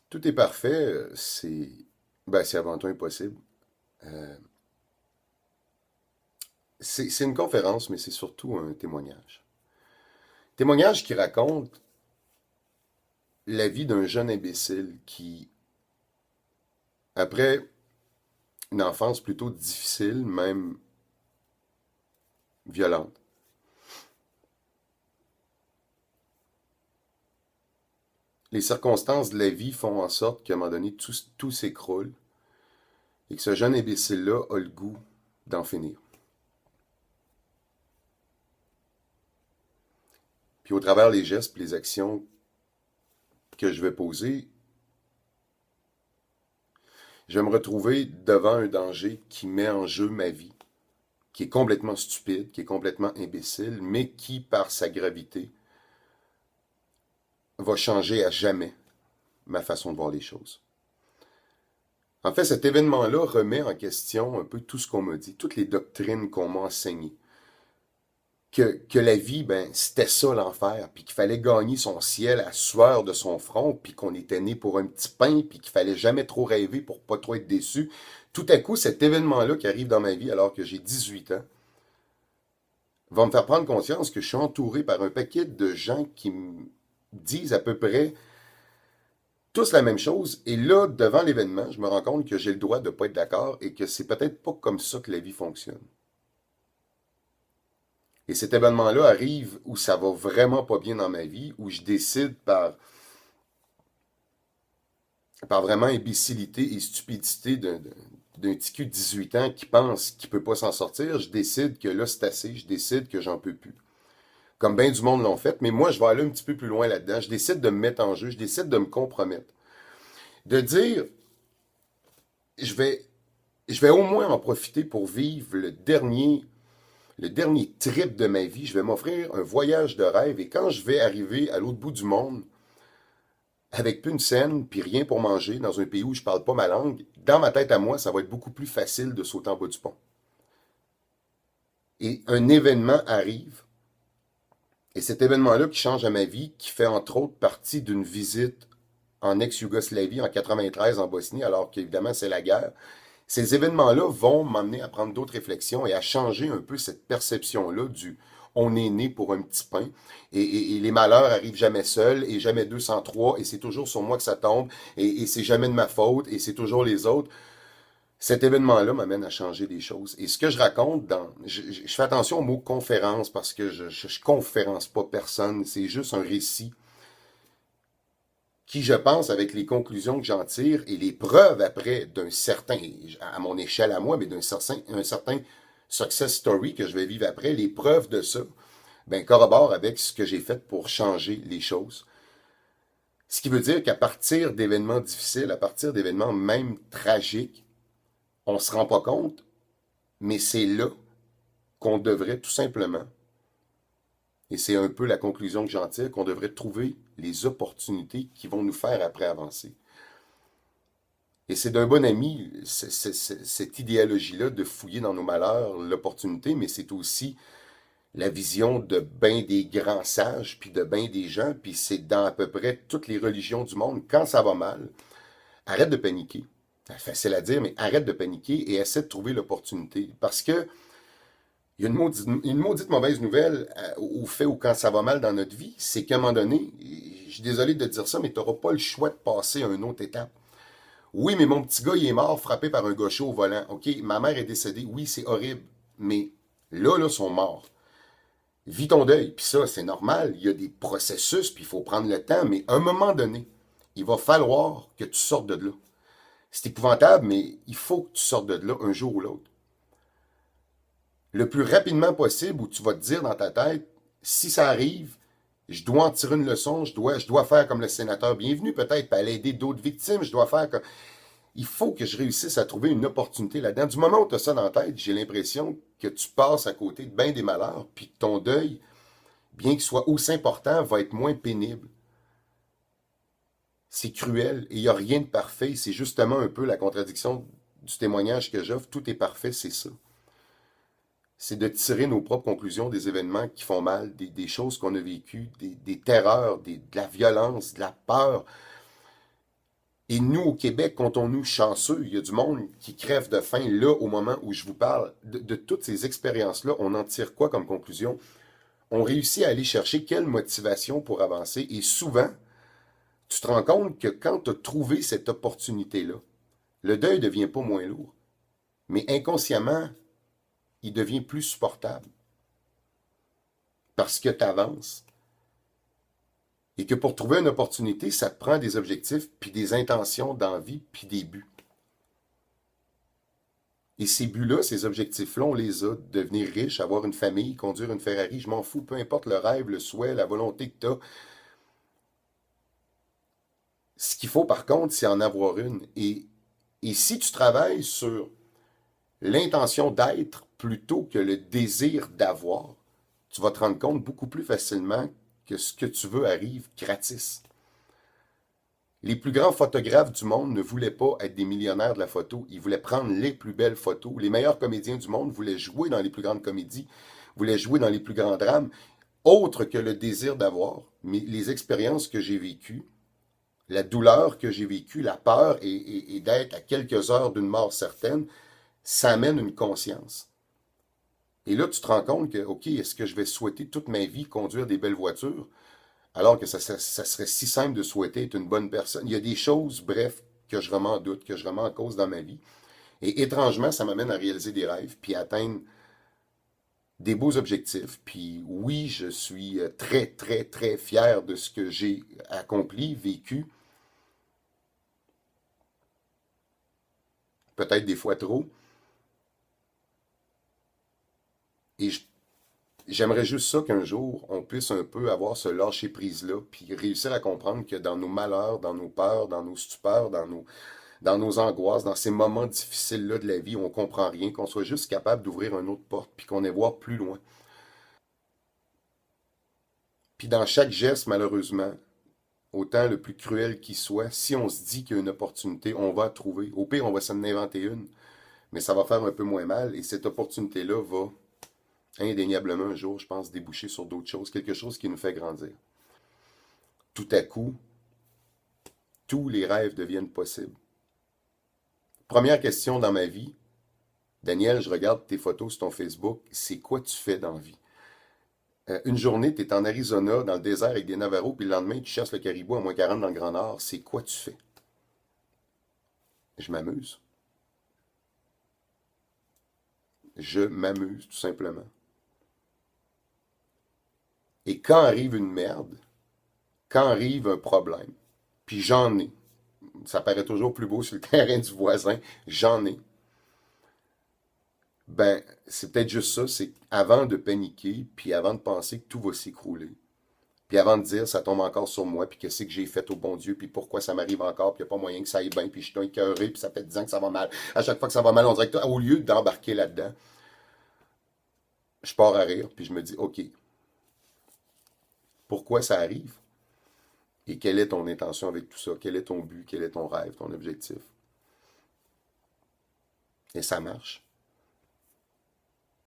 Tout est parfait, c'est avant tout impossible. Euh, c'est une conférence, mais c'est surtout un témoignage. Témoignage qui raconte la vie d'un jeune imbécile qui, après une enfance plutôt difficile, même violente, les circonstances de la vie font en sorte qu'à un moment donné, tout s'écroule et que ce jeune imbécile-là a le goût d'en finir. Puis au travers les gestes et les actions que je vais poser, je vais me retrouver devant un danger qui met en jeu ma vie, qui est complètement stupide, qui est complètement imbécile, mais qui, par sa gravité, va changer à jamais ma façon de voir les choses. En fait, cet événement-là remet en question un peu tout ce qu'on m'a dit, toutes les doctrines qu'on m'a enseignées. Que la vie, ben, c'était ça l'enfer, puis qu'il fallait gagner son ciel à sueur de son front, puis qu'on était né pour un petit pain, puis qu'il fallait jamais trop rêver pour pas trop être déçu. Tout à coup, cet événement-là qui arrive dans ma vie alors que j'ai 18 ans, va me faire prendre conscience que je suis entouré par un paquet de gens qui me disent à peu près tous la même chose. Et là, devant l'événement, je me rends compte que j'ai le droit de ne pas être d'accord et que c'est peut-être pas comme ça que la vie fonctionne. Et cet événement-là arrive où ça va vraiment pas bien dans ma vie, où je décide par vraiment imbécilité et stupidité d'un petit cul de 18 ans qui pense qu'il peut pas s'en sortir, je décide que là c'est assez, je décide que j'en peux plus. Comme bien du monde l'ont fait, mais moi je vais aller un petit peu plus loin là-dedans. Je décide de me mettre en jeu, je décide de me compromettre. De dire, je vais, je vais au moins en profiter pour vivre le dernier trip de ma vie. Je vais m'offrir un voyage de rêve et quand je vais arriver à l'autre bout du monde, avec plus une scène, puis rien pour manger, dans un pays où je parle pas ma langue, dans ma tête à moi, ça va être beaucoup plus facile de sauter en bas du pont. Et un événement arrive, et cet événement-là qui change à ma vie, qui fait entre autres partie d'une visite en ex-Yougoslavie en 93 en Bosnie, alors qu'évidemment c'est la guerre, ces événements-là vont m'amener à prendre d'autres réflexions et à changer un peu cette perception-là du on est né pour un petit pain et les malheurs arrivent jamais seuls et jamais deux sans trois et c'est toujours sur moi que ça tombe et c'est jamais de ma faute et c'est toujours les autres. Cet événement-là m'amène à changer des choses. Et ce que je raconte je fais attention au mot conférence parce que je conférence pas personne, c'est juste un récit qui, je pense, avec les conclusions que j'en tire et les preuves après d'un certain, à mon échelle à moi, mais un certain success story que je vais vivre après, les preuves de ça, ben, corroborent avec ce que j'ai fait pour changer les choses. Ce qui veut dire qu'à partir d'événements difficiles, à partir d'événements même tragiques, on ne se rend pas compte, mais c'est là qu'on devrait tout simplement, et c'est un peu la conclusion que j'en tire, qu'on devrait trouver les opportunités qui vont nous faire après avancer. Et c'est d'un bon ami, cette idéologie-là de fouiller dans nos malheurs l'opportunité, mais c'est aussi la vision de bien des grands sages, puis de bien des gens, puis c'est dans à peu près toutes les religions du monde. Quand ça va mal, arrête de paniquer. C'est facile à dire, mais arrête de paniquer et essaie de trouver l'opportunité. Parce que il y a une maudite mauvaise nouvelle au fait où quand ça va mal dans notre vie, c'est qu'à un moment donné, je suis désolé de dire ça, mais tu n'auras pas le choix de passer à une autre étape. Oui, mais mon petit gars, il est mort frappé par un gaucho au volant. OK, ma mère est décédée. Oui, c'est horrible. Mais là, ils sont morts. Vis ton deuil. Puis ça, c'est normal. Il y a des processus, puis il faut prendre le temps. Mais à un moment donné, il va falloir que tu sortes de là. C'est épouvantable, mais il faut que tu sortes de là un jour ou l'autre. Le plus rapidement possible, où tu vas te dire dans ta tête, si ça arrive, je dois en tirer une leçon, je dois faire comme le sénateur bienvenu, peut-être, pour aller aider d'autres victimes, je dois faire comme... Il faut que je réussisse à trouver une opportunité là-dedans. Du moment où tu as ça dans la tête, j'ai l'impression que tu passes à côté de bien des malheurs, puis que ton deuil, bien qu'il soit aussi important, va être moins pénible. C'est cruel et il n'y a rien de parfait. C'est justement un peu la contradiction du témoignage que j'offre. Tout est parfait, c'est ça. C'est de tirer nos propres conclusions des événements qui font mal, des choses qu'on a vécues, des terreurs, de la violence, de la peur, Et nous, au Québec, comptons-nous chanceux. Il y a du monde qui crève de faim là, au moment où je vous parle. De toutes ces expériences-là, on en tire quoi comme conclusion? On réussit à aller chercher quelle motivation pour avancer. Et souvent, tu te rends compte que quand tu as trouvé cette opportunité-là, le deuil ne devient pas moins lourd, mais inconsciemment, il devient plus supportable. Parce que tu avances. Et que pour trouver une opportunité, ça te prend des objectifs, puis des intentions d'envie, puis des buts. Et ces buts-là, ces objectifs-là, on les a. Devenir riche, avoir une famille, conduire une Ferrari, je m'en fous, peu importe le rêve, le souhait, la volonté que tu as. Ce qu'il faut par contre, c'est en avoir une. Et si tu travailles sur l'intention d'être plutôt que le désir d'avoir, tu vas te rendre compte beaucoup plus facilement que ce que tu veux arrive gratis. Les plus grands photographes du monde ne voulaient pas être des millionnaires de la photo. Ils voulaient prendre les plus belles photos. Les meilleurs comédiens du monde voulaient jouer dans les plus grandes comédies, voulaient jouer dans les plus grands drames, autre que le désir d'avoir. Mais les expériences que j'ai vécues, la douleur que j'ai vécue, la peur et d'être à quelques heures d'une mort certaine, ça amène une conscience. Et là, tu te rends compte que, OK, est-ce que je vais souhaiter toute ma vie conduire des belles voitures? Alors que ça serait si simple de souhaiter être une bonne personne. Il y a des choses, bref, que je remets en doute, que je remets en cause dans ma vie. Et étrangement, ça m'amène à réaliser des rêves, puis à atteindre des beaux objectifs. Puis oui, je suis très, très, très fier de ce que j'ai accompli, vécu. Peut-être des fois trop. Et j'aimerais juste ça qu'un jour, on puisse un peu avoir ce lâcher-prise-là, puis réussir à comprendre que dans nos malheurs, dans nos peurs, dans nos stupeurs, dans nos angoisses, dans ces moments difficiles-là de la vie où on comprend rien, qu'on soit juste capable d'ouvrir une autre porte, puis qu'on ait voir plus loin. Puis dans chaque geste, malheureusement, autant le plus cruel qu'il soit, si on se dit qu'il y a une opportunité, on va la trouver. Au pire, on va s'en inventer une, mais ça va faire un peu moins mal, et cette opportunité-là va indéniablement un jour, je pense, déboucher sur d'autres choses, quelque chose qui nous fait grandir. Tout à coup, tous les rêves deviennent possibles. Première question dans ma vie, Daniel, je regarde tes photos sur ton Facebook, c'est quoi tu fais dans la vie? Une journée, tu es en Arizona, dans le désert avec des Navajos, puis le lendemain, tu chasses le caribou à -40 dans le Grand Nord, c'est quoi tu fais? Je m'amuse. Je m'amuse, tout simplement. Et quand arrive une merde, quand arrive un problème, puis j'en ai, ça paraît toujours plus beau sur le terrain du voisin, j'en ai. Ben, c'est peut-être juste ça, c'est avant de paniquer, puis avant de penser que tout va s'écrouler, puis avant de dire ça tombe encore sur moi, puis qu'est-ce que j'ai fait au bon Dieu, puis pourquoi ça m'arrive encore, puis il n'y a pas moyen que ça aille bien, puis je suis écœuré, puis ça fait 10 ans que ça va mal. À chaque fois que ça va mal, on dirait que au lieu d'embarquer là-dedans, je pars à rire, puis je me dis, OK, pourquoi ça arrive? Et quelle est ton intention avec tout ça? Quel est ton but? Quel est ton rêve, ton objectif? Et ça marche.